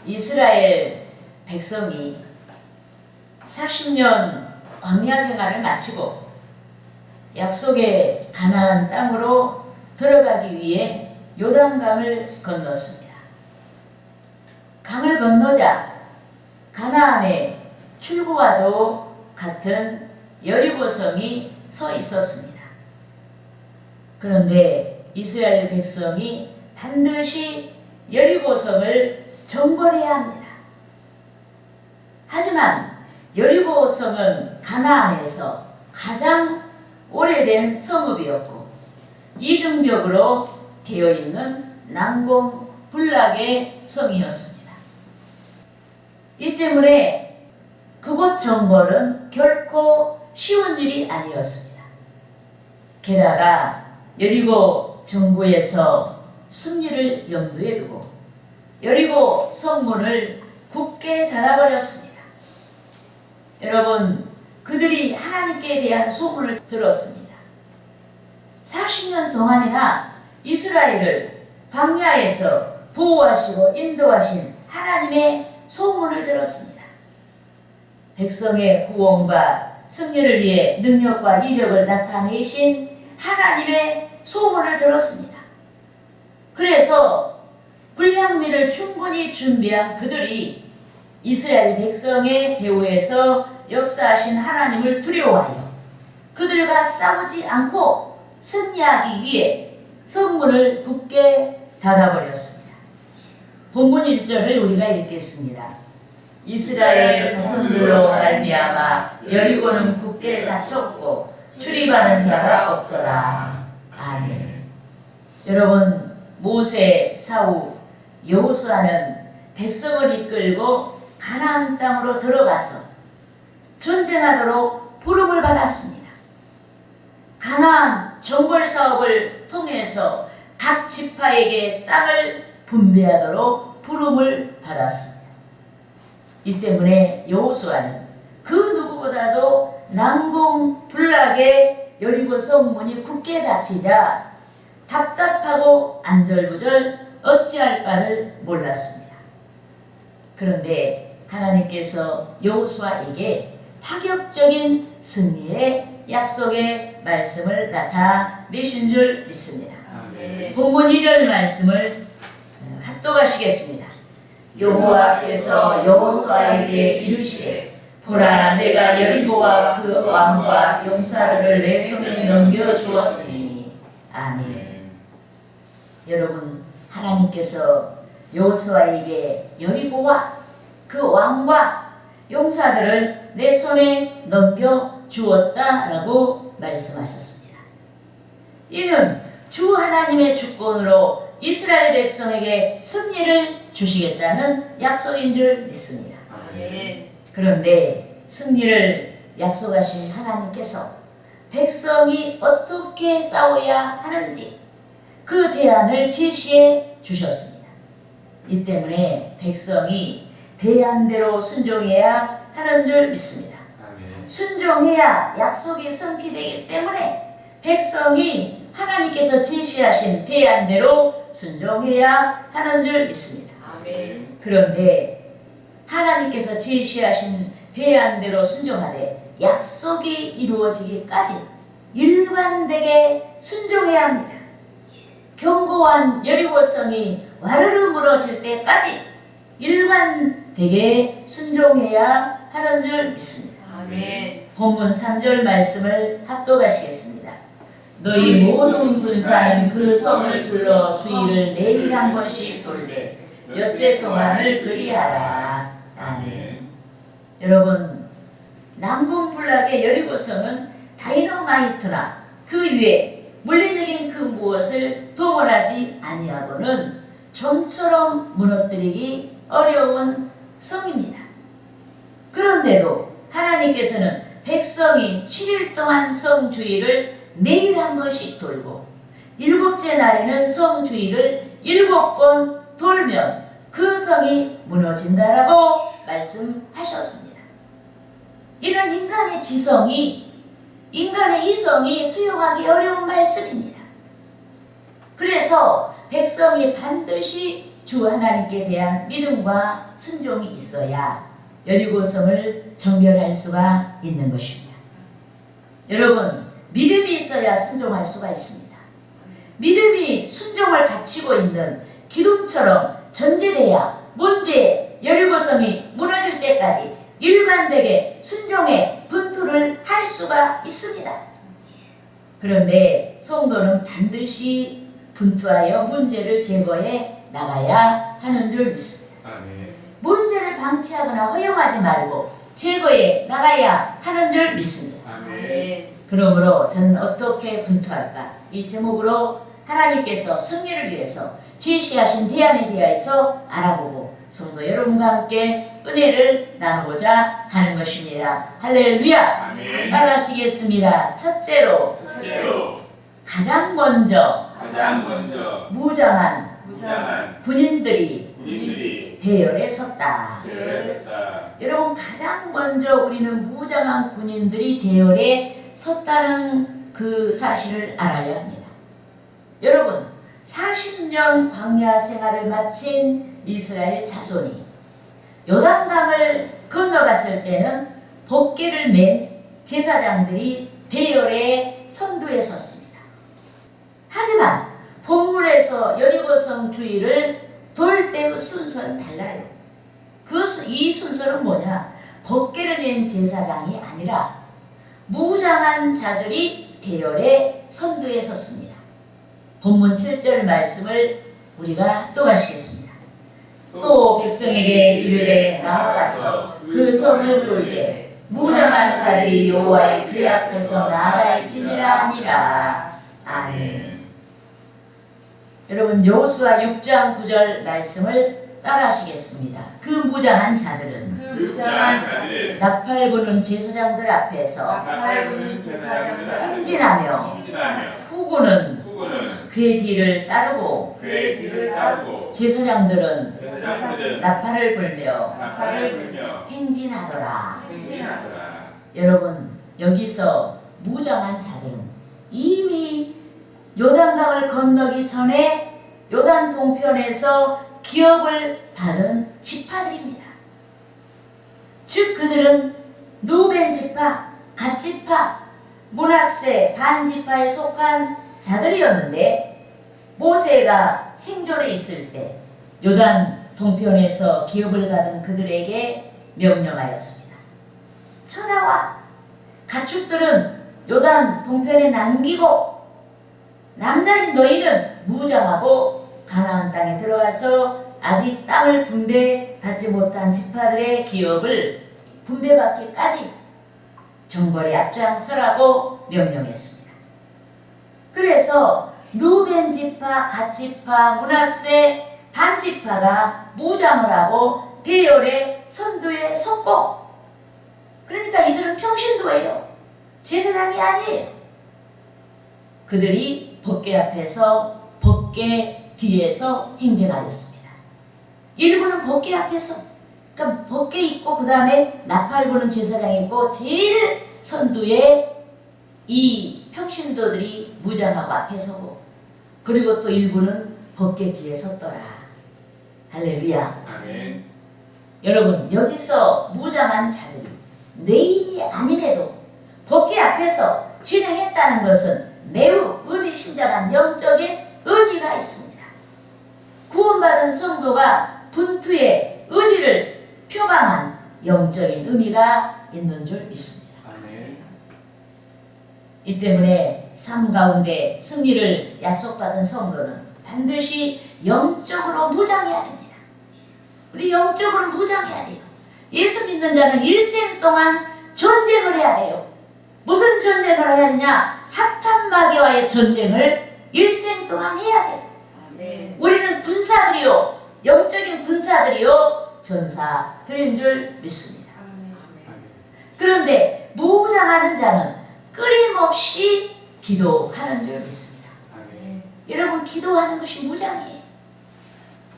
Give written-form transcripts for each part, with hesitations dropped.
이스라엘 백성이 40년 광야 생활을 마치고 약속의 가나안 땅으로 들어가기 위해 요단강을 건넜습니다. 강을 건너자 가나안의 출구와도 같은 여리고성이 서 있었습니다. 그런데 이스라엘 백성이 반드시 여리고성을 정벌해야 합니다. 하지만 여리고성은 가나안에서 가장 오래된 성읍이었고 이중벽으로 되어 있는 난공불락의 성이었습니다. 이 때문에 그곳 정벌은 결코 쉬운 일이 아니었습니다. 게다가 여리고 정부에서 승리를 염두에 두고 여리고 성문을 굳게 닫아버렸습니다. 여러분, 그들이 하나님께 대한 소문을 들었습니다. 40년 동안이나 이스라엘을 광야에서 보호하시고 인도하신 하나님의 소문을 들었습니다. 백성의 구원과 승리를 위해 능력과 이력을 나타내신 하나님의 소문을 들었습니다. 그래서 불량미를 충분히 준비한 그들이 이스라엘 백성의 배후에서 역사하신 하나님을 두려워하여 그들과 싸우지 않고 승리하기 위해 성문을 굳게 닫아버렸습니다. 본문 1절을 우리가 읽겠습니다. 이스라엘 자손들로 말미암아 여리고는 굳게 닫혔고 출입하는 자가 없더라. 아멘. 여러분, 모세, 사울, 여호수아는 백성을 이끌고 가나안 땅으로 들어가서 전쟁하도록 부름을 받았습니다. 가나안 정벌 사업을 통해서 각 지파에게 땅을 분배하도록 부름을 받았습니다. 이 때문에 여호수아는 그 누구보다도 난공불락의 여리고 성문이 굳게 닫히자 답답하고 안절부절 어찌할 바를 몰랐습니다. 그런데 하나님께서 여호수아에게 파격적인 승리의 약속의 말씀을 나타내신 줄 믿습니다. 본문 2절 말씀을 합독하시겠습니다. 여호와께서 여호수아에게 이르시되 보라, 내가 여리고와 그 왕과 용사들을 내 손에 넘겨주었으니. 아멘. 여러분, 하나님께서 여호수아에게 여리고와 그 왕과 용사들을 내 손에 넘겨주었다라고 말씀하셨습니다. 이는 주 하나님의 주권으로 이스라엘 백성에게 승리를 주시겠다는 약속인 줄 믿습니다. 아멘. 그런데 승리를 약속하신 하나님께서 백성이 어떻게 싸워야 하는지 그 대안을 제시해 주셨습니다. 이 때문에 백성이 대안대로 순종해야 하는 줄 믿습니다. 순종해야 약속이 성취되기 때문에 백성이 하나님께서 제시하신 대안대로 순종해야 하는 줄 믿습니다. 아멘. 그런데 하나님께서 제시하신 대안대로 순종하되 약속이 이루어지기까지 일관되게 순종해야 합니다. 견고한 여리고성이 와르르 무너질 때까지 일관되게 순종해야 하는 줄 믿습니다. 아멘. 본문 3절 말씀을 합독하시겠습니다. 너희 모든 군사는 그 성을 둘러 주위를 매일 한 번씩 돌되 엿새 동안을 그리하라. 아멘. 여러분, 난공불락의 여리고성은 다이너마이트나 그 위에 물리적인 그 무엇을 동원하지 아니하고는 좀처럼 무너뜨리기 어려운 성입니다. 그런데도 하나님께서는 백성이 7일 동안 성 주위를 매일 한 번씩 돌고 7째 날에는 성 주위를 7번 돌면 그 성이 무너진다라고 말씀하셨습니다. 이런 인간의 지성이, 인간의 이성이 수용하기 어려운 말씀입니다. 그래서 백성이 반드시 주 하나님께 대한 믿음과 순종이 있어야 여리고성을 정멸할 수가 있는 것입니다. 여러분, 믿음이 있어야 순종할 수가 있습니다. 믿음이 순종을 갖추고 있는 기둥처럼 전제돼야 문제 여리고성이 무너질 때까지 일관되게 순종의 분투를 할 수가 있습니다. 그런데 성도는 반드시 분투하여 문제를 제거해 나가야 하는 줄 믿습니다. 문제를 방치하거나 허용하지 말고 제거해 나가야 하는 줄 믿습니다. 그러므로 저는 어떻게 분투할까? 이 제목으로 하나님께서 승리를 위해서 제시하신 대안에 대하여서 알아보고 성도 여러분과 함께 은혜를 나누고자 하는 것입니다. 할렐루야! 따라하시겠습니다. 첫째로 가장 먼저 무장한 군인들이 대열에 섰다. 여러분, 가장 먼저 우리는 무장한 군인들이 대열에 섰다는 그 사실을 알아야 합니다. 여러분, 40년 광야 생활을 마친 이스라엘 자손이 요단강을 건너갔을 때는 법궤를 맨 제사장들이 대열에 선두에 섰습니다. 하지만 본문에서 여리고성 주위를 돌 때의 순서는 달라요. 이 순서는 뭐냐? 법궤를 맨 제사장이 아니라 무장한 자들이 대열에 선두에 섰습니다. 본문 7절 말씀을 우리가 합독하시겠습니다. 또 백성에게 이르되 나아가서 그 성을 돌되 무장한 자들이 여호와의 궤 앞에서 나아갈지니라 하니라. 아멘. 여러분, 여호수아 6장 9절 말씀을 따라하시겠습니다. 그 무장한 자들은 나팔 부는 제사장들 앞에서 행진하며 후군은 궤 뒤를 따르고 제사장들은 나팔을 불며 행진하더라. 여러분, 여기서 무장한 자들은 이미 요단강을 건너기 전에 요단 동편에서 기업을 받은 지파들입니다. 즉 그들은 루벤 지파, 갓 지파, 므낫세 반 지파에 속한 자들이었는데 모세가 생존해 있을 때 요단 동편에서 기업을 받은 그들에게 명령하였습니다. 처자와 가축들은 요단 동편에 남기고 남자인 너희는 무장하고 가나안 땅에 들어가서 아직 땅을 분배받지 못한 지파들의 기업을 분배받기까지 정벌에 앞장서라고 명령했습니다. 그래서 루벤 지파, 갓 지파, 므낫세 반 지파가 무장을 하고 대열의 선두에 섰고, 그러니까 이들은 평신도예요. 제사장이 아니에요. 그들이 법궤 앞에서 법궤 뒤에서 행진하였습니다. 일부는 법궤 앞에서, 그러니까 법궤 있고 그 다음에 나팔 부는 제사장이 있고 제일 선두에 이 평신도들이 무장하고 앞에 서고, 그리고 또 일부는 법궤 뒤에 섰더라. 할렐루야. 아멘. 여러분, 여기서 무장한 자들이 뇌인이 아님에도 법궤 앞에서 진행했다는 것은 매우 의미심장한 영적인 의미가 있습니다. 구원받은 성도가 분투의 의지를 표방한 영적인 의미가 있는 줄 믿습니다. 아멘. 이 때문에 삶 가운데 승리를 약속받은 성도는 반드시 영적으로 무장해야 됩니다. 우리 영적으로 무장해야 돼요. 예수 믿는 자는 일생 동안 전쟁을 해야 돼요. 무슨 전쟁을 해야 하느냐? 사탄 마귀와의 전쟁을 일생 동안 해야 돼요. 아멘. 우리는 군사들이요, 영적인 군사들이요, 전사들인 줄 믿습니다. 그런데 무장하는 자는 끊임없이 기도하는 줄 믿습니다. 아멘. 여러분, 기도하는 것이 무장이에요.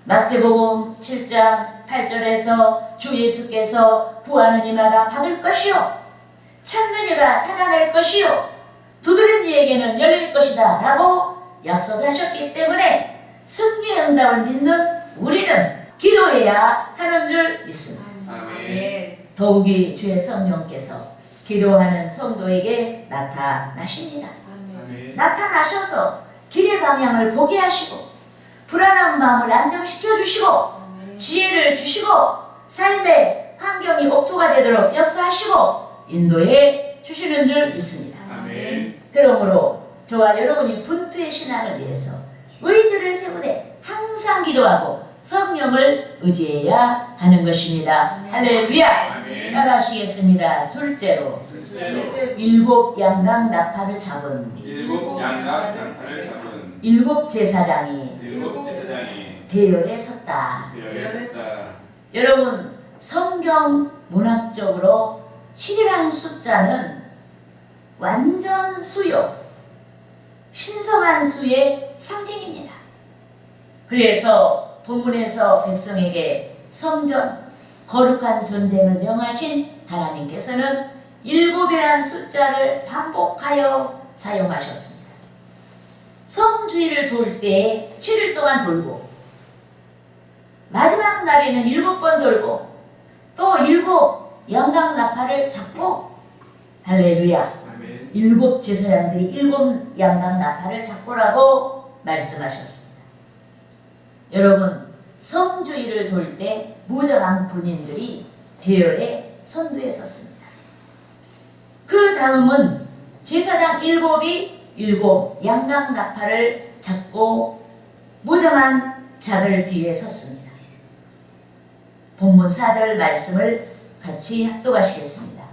마태복음 7장 8절에서 주 예수께서 구하는 이마다 받을 것이요, 찾는 이가 찾아낼 것이요, 두드린 이에게는 열릴 것이다 라고 약속하셨기 때문에 승리의 응답을 믿는 우리는 기도해야 하는 줄 믿습니다. 아멘. 더욱이 주의 성령께서 기도하는 성도에게 나타나십니다. 아멘. 나타나셔서 길의 방향을 보게 하시고 불안한 마음을 안정시켜 주시고 지혜를 주시고 삶의 환경이 옥토가 되도록 역사하시고 인도해 주시는 줄 믿습니다. 아멘. 그러므로 저와 여러분이 분투의 신앙을 위해서 의지를 세우되 항상 기도하고 성령을 의지해야 하는 것입니다. 할렐루야. 아멘. 따라하시겠습니다. 둘째로 둘째로 일곱 양강 나팔을 잡은 일곱 양각 나팔을 잡은 일곱 제사장이 일곱 제사장이 대열에 섰다. 대열에 섰다. 여러분 성경 문학적으로 7이라는 숫자는 완전 수요, 신성한 수의 상징입니다. 그래서 본문에서 백성에게 성전, 거룩한 전쟁을 명하신 하나님께서는 일곱이라는 숫자를 반복하여 사용하셨습니다. 성 주위를 돌 때 7일 동안 돌고 마지막 날에는 7번 돌고 또 7 양강 나팔을 잡고 할렐루야. 아멘. 일곱 제사장들이 7 양강 나팔을 잡고라고 말씀하셨습니다. 여러분 성주위를 돌 때 무장한 군인들이 대열에 선두에 섰습니다. 그 다음은 제사장 7이 7 양강 나팔을 잡고 무장한 자들 뒤에 섰습니다. 본문 4절 말씀을 같이 합독하시겠습니다.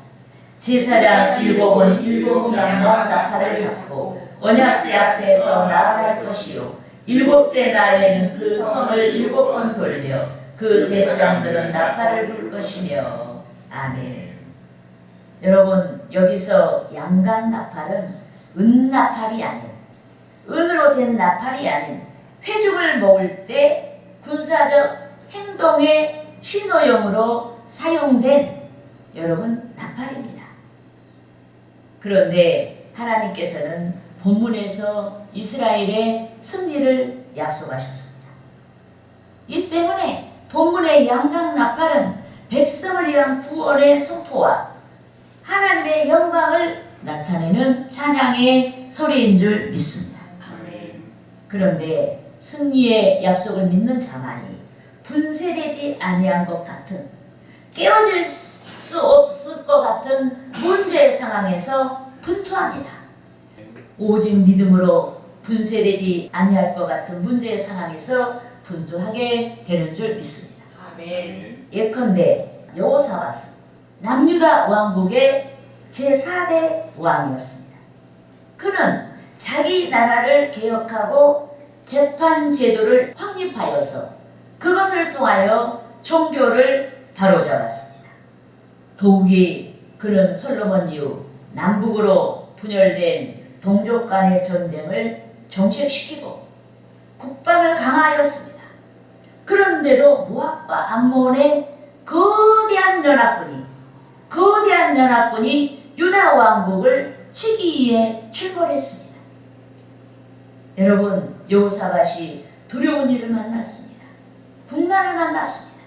제사장 7은 7 양강 나팔을 잡고 언약궤 앞에서 나아갈 것이요 일곱째 날에는 그 성을 7번 돌며 그 제사장들은 나팔을 불 것이며 아멘. 여러분 여기서 양강 나팔은 은나팔이 아닌 은으로 된 나팔이 아닌 회죽을 먹을 때 군사적 행동의 신호용으로 사용된 여러분 나팔입니다. 그런데 하나님께서는 본문에서 이스라엘의 승리를 약속하셨습니다. 이 때문에 본문의 양강 나팔은 백성을 위한 구원의 선포와 하나님의 영광을 나타내는 찬양의 소리인 줄 믿습니다. 아멘. 그런데 승리의 약속을 믿는 자만이 분쇄되지 아니한 것 같은 깨어질 수 없을 것 같은 문제의 상황에서 분투합니다. 오직 믿음으로 분쇄되지 아니할 것 같은 문제의 상황에서 분투하게 되는 줄 믿습니다. 아멘. 예컨대 여호사밧은 남유다 왕국의 제4대 왕이었습니다. 그는 자기 나라를 개혁하고 재판 제도를 확립하여서 그것을 통하여 종교를 바로잡았습니다. 더욱이 그는 솔로몬 이후 남북으로 분열된 동족 간의 전쟁을 종식시키고 국방을 강화하였습니다. 그런데도 모압과 암몬의 거대한 연합군이 유다 왕국을 치기 위해 출몰했습니다. 여러분 여호사밧이 두려운 일을 만났습니다. 국난을 만났습니다.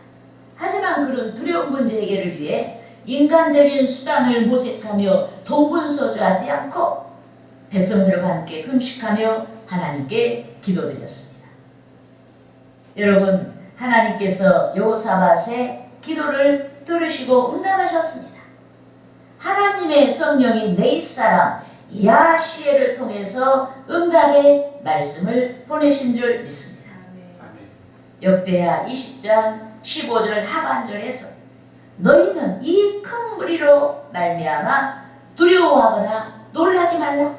하지만 그런 두려운 문제 해결을 위해 인간적인 수단을 모색하며 동분서주하지 않고 백성들과 함께 금식하며 하나님께 기도드렸습니다. 여러분 하나님께서 여호사밧의 기도를 들으시고 응답하셨습니다. 하나님의 성령이 내 사람 야시엘을 통해서 응답의 말씀을 보내신 줄 믿습니다. 아멘. 역대하 20장 15절 하반절에서 너희는 이 큰 무리로 말미암아 두려워하거나 놀라지 말라.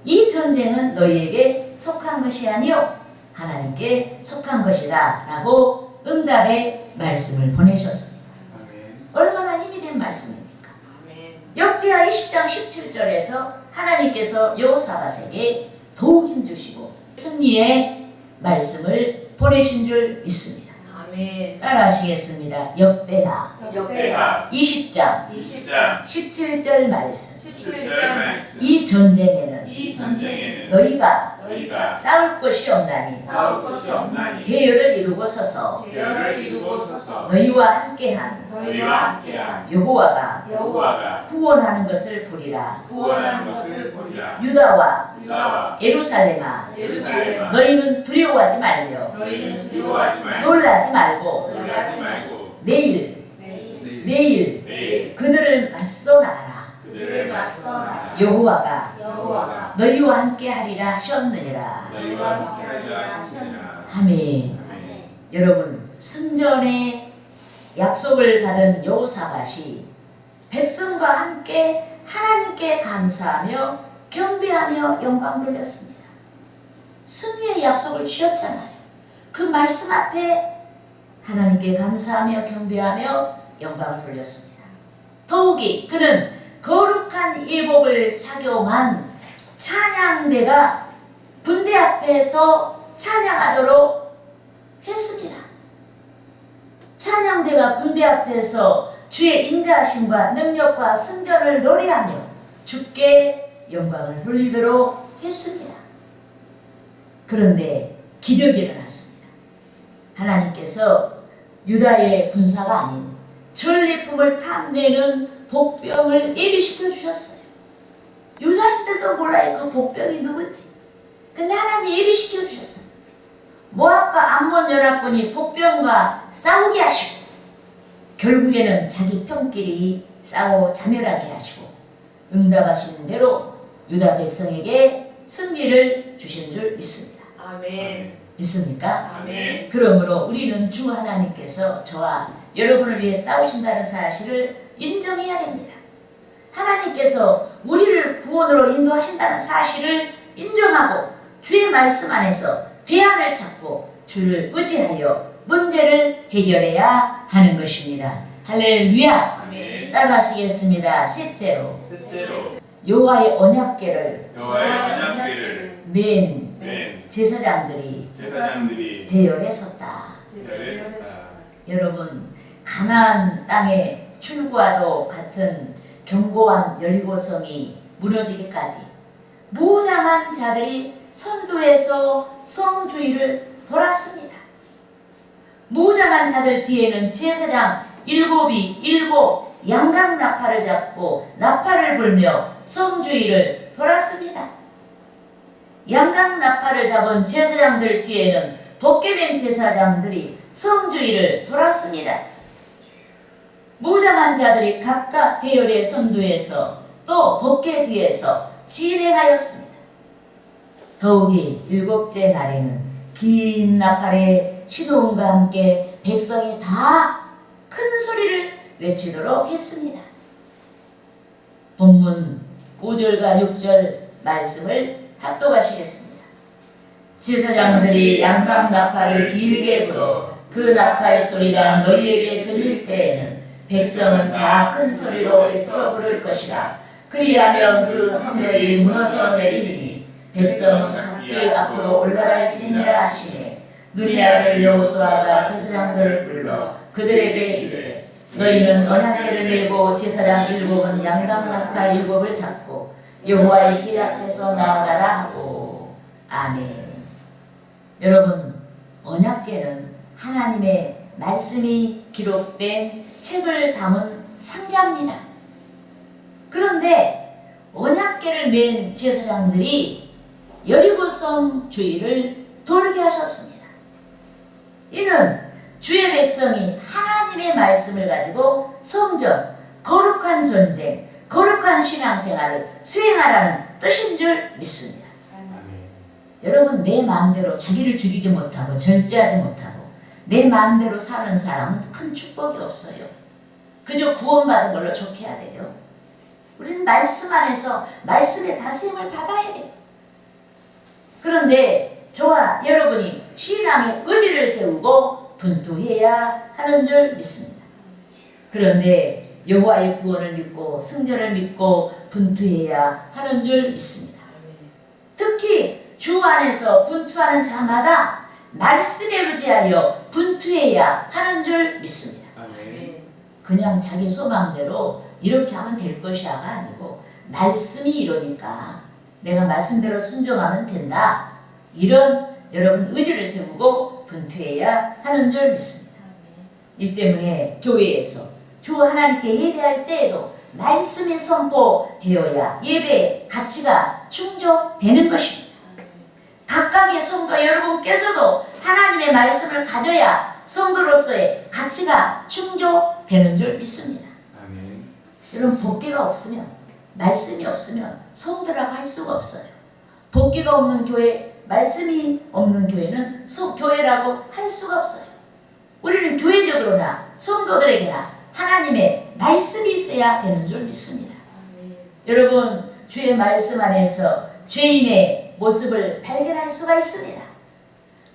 이 전쟁은 너희에게 속한 것이 아니요 하나님께 속한 것이다 라고 응답의 말씀을 보내셨습니다. 아멘. 얼마나 힘이 된 말씀입니까? 아멘. 역대하 20장 17절에서 하나님께서 여호사밧에게 더욱 힘주시고 승리의 말씀을 보내신 줄 믿습니다. 아멘. 따라하시겠습니다. 역대하 역대하 20장 20장 17절 말씀. 17절 말씀. 이 전쟁에는 이 전쟁에는 너희가 너희가 싸울 것이 없나니 싸울 것이 없나니 대열을 이루고 서서 대열을 이루고 서서 너희와 함께한 너희와 함께한 여호와가 여호와가 구원하는 것을 보리라. 구원하는 것을 보리라. 유다와 유다와 예루살렘아 예루살렘아 너희는 두려워하지 말며 너희는 두려워하지 말고 놀라지 말고 놀라지 말고 내일 내일 그들을 맞서 나가라. 그들을 맞서 나가라. 여호와가 여호와가 너희와 함께 하리라 하셨느니라. 너희와 함께하리라 하시니라. 아멘. 아멘. 여러분 승전에 약속을 받은 여호사밧이 백성과 함께 하나님께 감사하며 경배하며 영광 돌렸습니다. 승리의 약속을 주셨잖아요. 그 말씀 앞에 하나님께 감사하며 경배하며 영광을 돌렸습니다. 더욱이 그는 거룩한 예복을 착용한 찬양대가 군대 앞에서 찬양하도록 했습니다. 찬양대가 군대 앞에서 주의 인자하심과 능력과 승전을 노래하며 주께 영광을 돌리도록 했습니다. 그런데 기적이 일어났습니다. 하나님께서 유다의 군사가 아닌 전리품을 탐내는 복병을 예비시켜 주셨어요. 유다인들도 몰라요. 그 복병이 누군지. 근데 하나님이 예비시켜 주셨어요. 모압과 암몬 연합군이 복병과 싸우게 하시고 결국에는 자기 편끼리 싸워 자멸하게 하시고 응답하시는 대로 유다 백성에게 승리를 주신 줄 믿습니다. 아멘. 믿습니까? 아멘. 그러므로 우리는 주 하나님께서 저와 여러분을 위해 싸우신다는 사실을 인정해야 됩니다. 하나님께서 우리를 구원으로 인도하신다는 사실을 인정하고 주의 말씀 안에서 대안을 찾고 주를 의지하여 문제를 해결해야 하는 것입니다. 할렐루야. 아멘. 따라하시겠습니다. 셋째로 셋째로 여호와의 언약궤를 여호와의 언약궤를 맨 맨 제사장들이 제사장들이 대열에 섰다. 열했다. 여러분 가나안 땅에 출구와도 같은 견고한 여리고성이 무너지기까지 무장한 자들이 선두에서 성 주위를 돌았습니다. 무장한 자들 뒤에는 제사장 일곱 양각 나팔을 잡고 나팔을 불며 성 주위를 돌았습니다. 양각 나팔을 잡은 제사장들 뒤에는 벗게맨 제사장들이 성 주위를 돌았습니다. 무장한 자들이 각각 대열의 선두에서 또 벗게 뒤에서 진행하였습니다. 더욱이 일곱째 날에는 긴 나팔의 신호음과 함께 백성이 다 큰 소리를 외치도록 했습니다. 본문 5절과 6절 말씀을 합독하시겠습니다. 제사장들이 양각 나팔을 길게 불어 그 나팔 소리가 너희에게 들릴 때에는 백성은 다 큰 소리로 외쳐 부를 것이라. 그리하면 그 성벽이 무너져 내리니 백성은 각기 앞으로 올라갈지니라 하시니 누리아를 여호수아가 제사장들을 불러 그들에게 이르되 너희는 언약궤를 메고 제사장 일곱은 양각 나팔 일곱을 잡고 여호와의 길 앞에서 나아가라 하고. 아멘. 여러분 언약궤는 하나님의 말씀이 기록된 책을 담은 상자입니다. 그런데 언약궤를 맨 제사장들이 여리고성 주위를 돌게 하셨습니다. 이는 주의 백성이 하나님의 말씀을 가지고 성전, 거룩한 전쟁, 거룩한 신앙생활을 수행하라는 뜻인 줄 믿습니다. 여러분 내 마음대로 자기를 죽이지 못하고 절제하지 못하고 내 마음대로 사는 사람은 큰 축복이 없어요. 그저 구원받은 걸로 족해야 돼요. 우리는 말씀 안에서 말씀의 다스림을 받아야 돼요. 그런데 저와 여러분이 신앙의 의지를 세우고 분투해야 하는 줄 믿습니다. 그런데 여호와의 구원을 믿고 승전을 믿고 분투해야 하는 줄 믿습니다. 특히 주 안에서 분투하는 자마다 말씀에 의지하여 분투해야 하는 줄 믿습니다. 그냥 자기 소망대로 이렇게 하면 될 것이야가 아니고 말씀이 이러니까 내가 말씀대로 순종하면 된다. 이런 여러분 의지를 세우고 분투해야 하는 줄 믿습니다. 이 때문에 교회에서 주 하나님께 예배할 때에도 말씀이 선포되어야 예배의 가치가 충족되는 것입니다. 각각의 성도 여러분께서도 하나님의 말씀을 가져야 성도로서의 가치가 충족되는 줄 믿습니다. 아멘. 여러분 복귀가 없으면 말씀이 없으면 성도라고 할 수가 없어요. 복귀가 없는 교회, 말씀이 없는 교회는 교회라고 할 수가 없어요. 우리는 교회적으로나 성도들에게나 하나님의 말씀이 있어야 되는 줄 믿습니다. 여러분 주의 말씀 안에서 죄인의 모습을 발견할 수가 있습니다.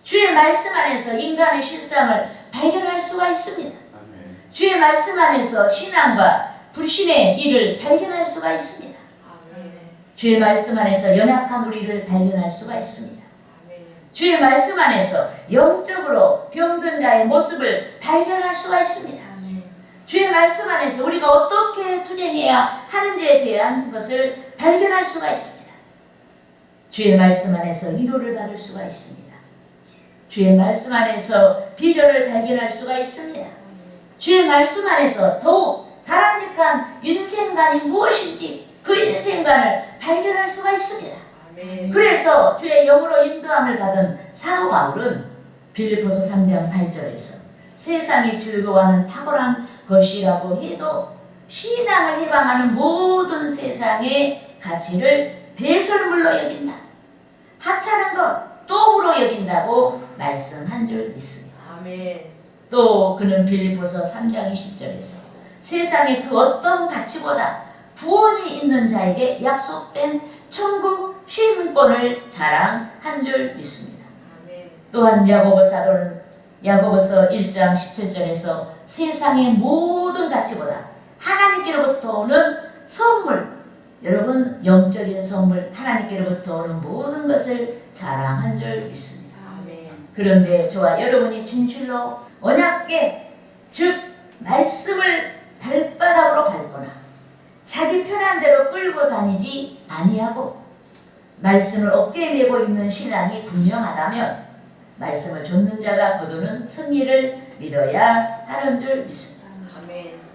주의 말씀 안에서 인간의 실상을 발견할 수가 있습니다. 아멘. 주의 말씀 안에서 신앙과 불신의 일을 발견할 수가 있습니다. 주의 말씀 안에서 연약한 우리를 발견할 수가 있습니다. 주의 말씀 안에서 영적으로 병든 자의 모습을 발견할 수가 있습니다. 주의 말씀 안에서 우리가 어떻게 투쟁해야 하는지에 대한 것을 발견할 수가 있습니다. 주의 말씀 안에서 위로를 받을 수가 있습니다. 주의 말씀 안에서 비전을 발견할 수가 있습니다. 주의 말씀 안에서 더욱 바람직한 인생관이 무엇인지 그 인생관을 발견할 수가 있습니다. 그래서 주의 영으로 인도함을 받은 사도 바울은 빌립보서 3장 8절에서 세상이 즐거워하는 탁월한 것이라고 해도 신앙을 희망하는 모든 세상의 가치를 배설물로 여긴다. 하찮은 것, 똥으로 여긴다고 말씀한 줄 믿습니다. 또 그는 빌립보서 3장 20절에서 세상의 그 어떤 가치보다 구원이 있는 자에게 약속된 천국 시민권을 자랑한 줄 믿습니다. 또한 야고보 사도는 야고보서 1장 17절에서 세상의 모든 가치보다 하나님께로부터 오는 선물, 여러분 영적인 선물, 하나님께로부터 오는 모든 것을 자랑한 줄 믿습니다. 그런데 저와 여러분이 진실로 언약계, 즉 말씀을 발바닥으로 밟거나 자기 편한 대로 끌고 다니지 아니하고 말씀을 어깨에 메고 있는 신앙이 분명하다면 말씀을 좇는 자가 거두는 승리를 믿어야 하는 줄 믿습니다.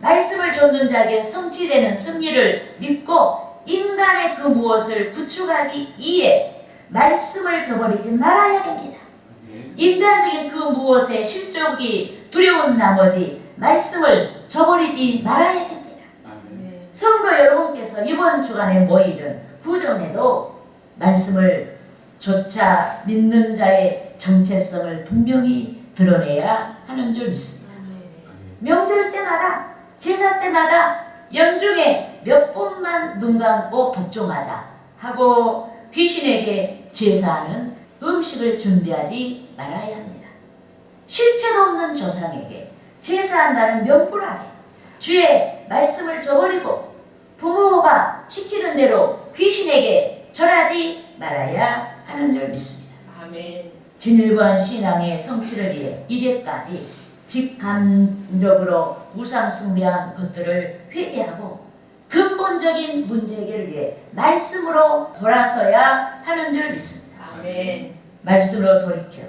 말씀을 좇는 자에게 성취되는 승리를 믿고 인간의 그 무엇을 구축하기 위해 말씀을 저버리지 말아야 됩니다. 인간적인 그 무엇에 실족이 두려운 나머지 말씀을 저버리지 말아야 됩니다. 성도 여러분께서 이번 주간에 모이는 구정에도 말씀을 조차 믿는 자의 정체성을 분명히 드러내야 하는 줄 믿습니다. 명절 때마다 제사 때마다 연중에 몇 번만 눈 감고 복종하자 하고 귀신에게 제사하는 음식을 준비하지 말아야 합니다. 실체도 없는 조상에게 제사한다는 명분 아래 주의 말씀을 저버리고 부모가 시키는 대로 귀신에게 절하지 말아야 하는 줄 믿습니다. 진일보한 신앙의 성취를 위해 이제까지 직감적으로 우상 숭배한 것들을 회개하고 근본적인 문제 해결을 위해 말씀으로 돌아서야 하는 줄 믿습니다. 말씀으로 돌이켜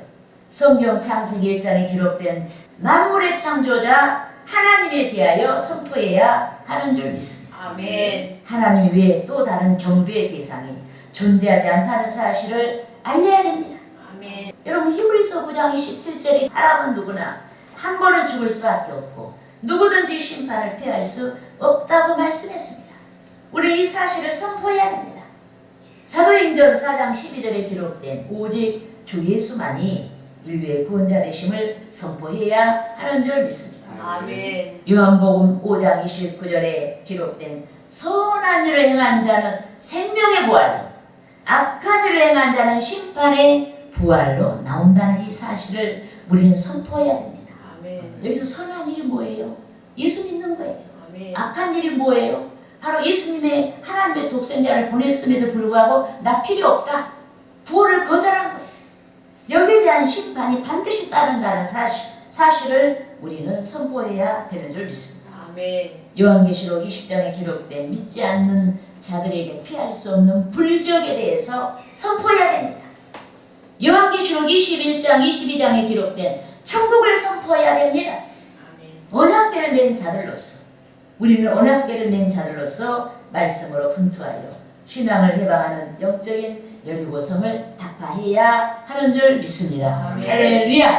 성경 창세기 1장에 기록된 만물의 창조자 하나님에 대하여 선포해야 하는 줄 믿습니다. 하나님 외에 또 다른 경배의 대상이 존재하지 않다는 사실을 알려야 됩니다. 여러분 히브리서 9장 27절에 사람은 누구나 한 번은 죽을 수밖에 없고 누구든지 심판을 피할 수 없다고 말씀했습니다. 우리 이 사실을 선포해야 됩니다. 사도행전 4장 12절에 기록된 오직 주 예수만이 인류의 구원자 되심을 선포해야 하는 줄 믿습니다. 요한복음 5장 29절에 기록된 선한 일을 행한 자는 생명의 부활로 악한 일을 행한 자는 심판의 부활로 나온다는 이 사실을 우리는 선포해야 됩니다. 여기서 선한 일이 뭐예요? 예수 믿는 거예요. 악한 일이 뭐예요? 바로 예수님의 하나님의 독생자를 보냈음에도 불구하고 나 필요 없다. 구원을 거절한 거예요. 여기에 대한 심판이 반드시 따른다는 사실을 우리는 선포해야 되는 줄 믿습니다. 요한계시록 20장에 기록된 믿지 않는 자들에게 피할 수 없는 불적에 대해서 선포해야 됩니다. 요한계시록 21장 22장에 기록된 천국을 선포해야 됩니다. 언약궤를 맨 자들로서 우리는 언약궤를 맨 자들로서 말씀으로 분투하여 신앙을 해방하는 영적인 여리고성을 타파해야 하는 줄 믿습니다. 아멘. 할렐루야.